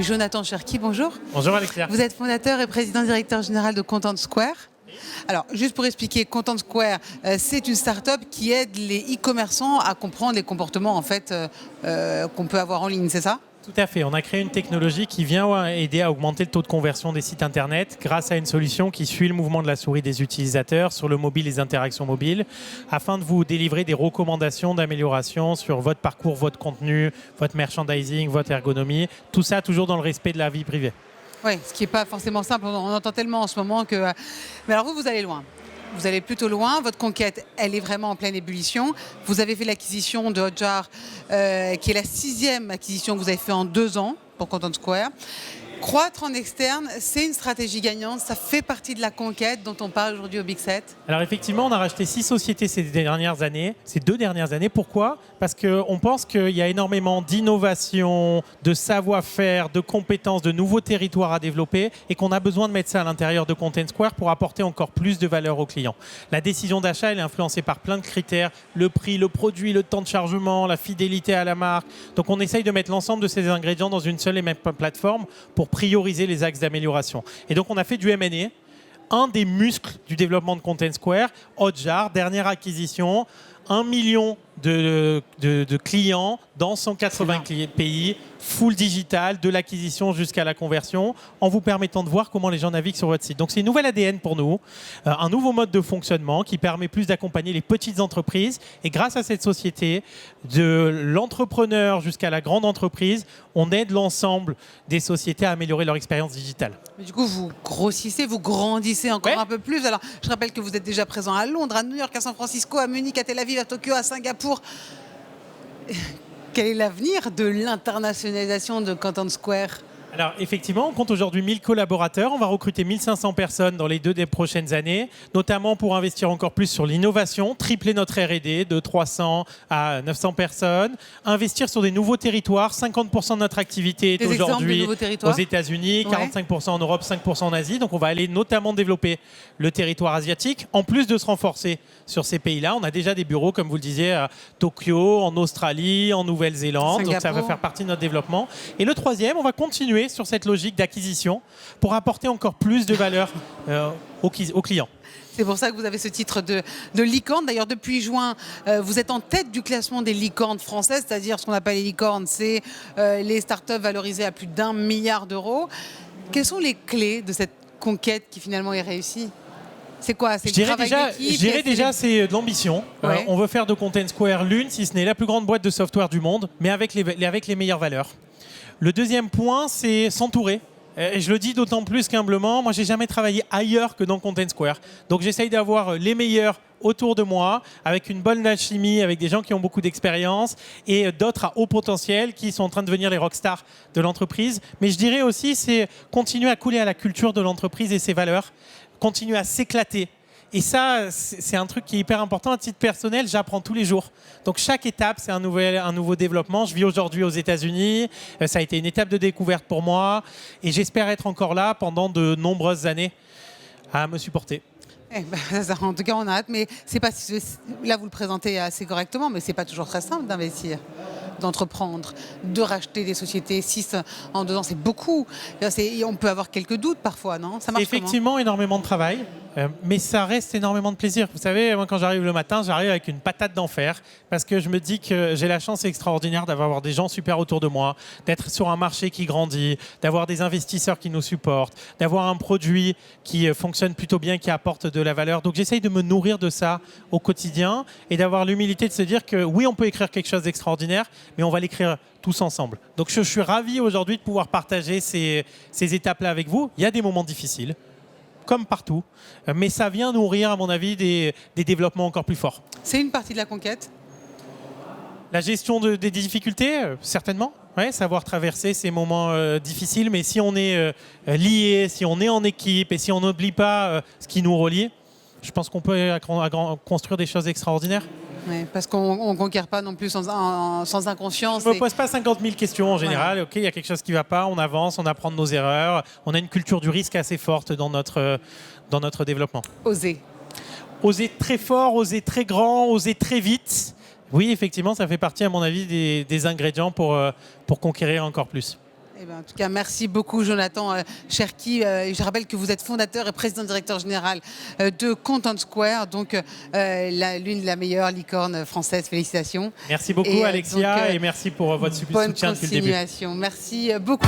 Jonathan Cherki, bonjour. Bonjour Alexia. Vous êtes fondateur et président-directeur général de Content Square. Alors, juste pour expliquer, Content Square, c'est une start-up qui aide les e-commerçants à comprendre les comportements en fait, qu'on peut avoir en ligne, c'est ça ? Tout à fait. On a créé une technologie qui vient aider à augmenter le taux de conversion des sites internet grâce à une solution qui suit le mouvement de la souris des utilisateurs sur le mobile, les interactions mobiles, afin de vous délivrer des recommandations d'amélioration sur votre parcours, votre contenu, votre merchandising, votre ergonomie. Tout ça toujours dans le respect de la vie privée. Oui, ce qui n'est pas forcément simple. On entend tellement en ce moment que... Mais alors vous allez loin. Vous allez plutôt loin. Votre conquête, elle est vraiment en pleine ébullition. Vous avez fait l'acquisition de Hotjar, qui est la 6e acquisition que vous avez fait en 2 ans pour Content Square. Croître en externe, c'est une stratégie gagnante. Ça fait partie de la conquête dont on parle aujourd'hui au Big 7. Alors effectivement, on a racheté 6 sociétés ces 2 dernières années. Pourquoi ? Parce qu'on pense qu'il y a énormément d'innovation, de savoir-faire, de compétences, de nouveaux territoires à développer et qu'on a besoin de mettre ça à l'intérieur de Content Square pour apporter encore plus de valeur aux clients. La décision d'achat, elle est influencée par plein de critères, le prix, le produit, le temps de chargement, la fidélité à la marque. Donc on essaye de mettre l'ensemble de ces ingrédients dans une seule et même plateforme pour prioriser les axes d'amélioration. Et donc on a fait du M&A. Un des muscles du développement de Content Square, Hotjar, dernière acquisition, 1 million de clients dans 180 pays, full digital, de l'acquisition jusqu'à la conversion, en vous permettant de voir comment les gens naviguent sur votre site. Donc c'est une nouvelle ADN pour nous, un nouveau mode de fonctionnement qui permet plus d'accompagner les petites entreprises. Et grâce à cette société, de l'entrepreneur jusqu'à la grande entreprise, on aide l'ensemble des sociétés à améliorer leur expérience digitale. Mais du coup, vous grossissez, vous grandissez encore un peu plus. Alors, je rappelle que vous êtes déjà présent à Londres, à New York, à San Francisco, à Munich, à Tel Aviv, à Tokyo, à Singapour. Quel est l'avenir de l'internationalisation de Content Square ? Alors effectivement, on compte aujourd'hui 1000 collaborateurs. On va recruter 1500 personnes dans les 2 des prochaines années, notamment pour investir encore plus sur l'innovation, tripler notre R&D de 300 à 900 personnes, investir sur des nouveaux territoires. 50% de notre activité est aujourd'hui aux États-Unis, 45% en Europe, 5% en Asie. Donc on va aller notamment développer le territoire asiatique, en plus de se renforcer sur ces pays-là. On a déjà des bureaux, comme vous le disiez, à Tokyo, en Australie, en Nouvelle-Zélande. Donc ça va faire partie de notre développement. Et le troisième, on va continuer sur cette logique d'acquisition pour apporter encore plus de valeur aux clients. C'est pour ça que vous avez ce titre de licorne. D'ailleurs, depuis juin, vous êtes en tête du classement des licornes françaises, c'est-à-dire ce qu'on appelle les licornes, c'est les startups valorisées à plus d'1 milliard d'euros. Quelles sont les clés de cette conquête qui finalement est réussie ? C'est quoi ? C'est le travail d'équipe ? Je dirais déjà, c'est de l'ambition. On veut faire de Content Square l'une, si ce n'est la plus grande boîte de software du monde, mais avec les meilleures valeurs. Le deuxième point, c'est s'entourer. Et je le dis d'autant plus qu'humblement, moi, j'ai jamais travaillé ailleurs que dans Content Square. Donc, j'essaye d'avoir les meilleurs autour de moi, avec une bonne alchimie, avec des gens qui ont beaucoup d'expérience et d'autres à haut potentiel qui sont en train de devenir les rockstars de l'entreprise. Mais je dirais aussi, c'est continuer à couler à la culture de l'entreprise et ses valeurs, continuer à s'éclater. Et ça, c'est un truc qui est hyper important. À titre personnel, j'apprends tous les jours. Donc chaque étape, c'est un nouveau développement. Je vis aujourd'hui aux États-Unis. Ça a été une étape de découverte pour moi. Et j'espère être encore là pendant de nombreuses années à me supporter. En tout cas, on a hâte. Mais c'est pas, là, vous le présentez assez correctement, mais c'est pas toujours très simple d'investir, d'entreprendre, de racheter des sociétés. 6 en 2 ans, c'est beaucoup. On peut avoir quelques doutes parfois, non ? Ça marche effectivement énormément de travail. Mais ça reste énormément de plaisir. Vous savez, moi, quand j'arrive le matin, j'arrive avec une patate d'enfer parce que je me dis que j'ai la chance extraordinaire d'avoir des gens super autour de moi, d'être sur un marché qui grandit, d'avoir des investisseurs qui nous supportent, d'avoir un produit qui fonctionne plutôt bien, qui apporte de la valeur. Donc, j'essaye de me nourrir de ça au quotidien et d'avoir l'humilité de se dire que oui, on peut écrire quelque chose d'extraordinaire, mais on va l'écrire tous ensemble. Donc, je suis ravi aujourd'hui de pouvoir partager ces étapes-là avec vous. Il y a des moments difficiles, comme partout, mais ça vient nourrir, à mon avis, des développements encore plus forts. C'est une partie de la conquête ? La gestion des difficultés, certainement. Ouais, savoir traverser ces moments difficiles, mais si on est lié, si on est en équipe et si on n'oublie pas ce qui nous relie, je pense qu'on peut construire des choses extraordinaires. Oui, parce qu'on ne conquiert pas non plus sans inconscience. Je ne me pose pas 50 000 questions en général. Ok, il y a quelque chose qui ne va pas, on avance, on apprend de nos erreurs. On a une culture du risque assez forte dans notre développement. Oser. Oser très fort, oser très grand, oser très vite. Oui, effectivement, ça fait partie, à mon avis, des ingrédients pour conquérir encore plus. Eh ben, en tout cas, merci beaucoup, Jonathan Cherki. Je rappelle que vous êtes fondateur et président-directeur général de Content Square, donc l'une de la meilleure licorne française. Félicitations. Merci beaucoup, Alexia, et merci pour votre soutien depuis le début. Bonne continuation. Merci beaucoup.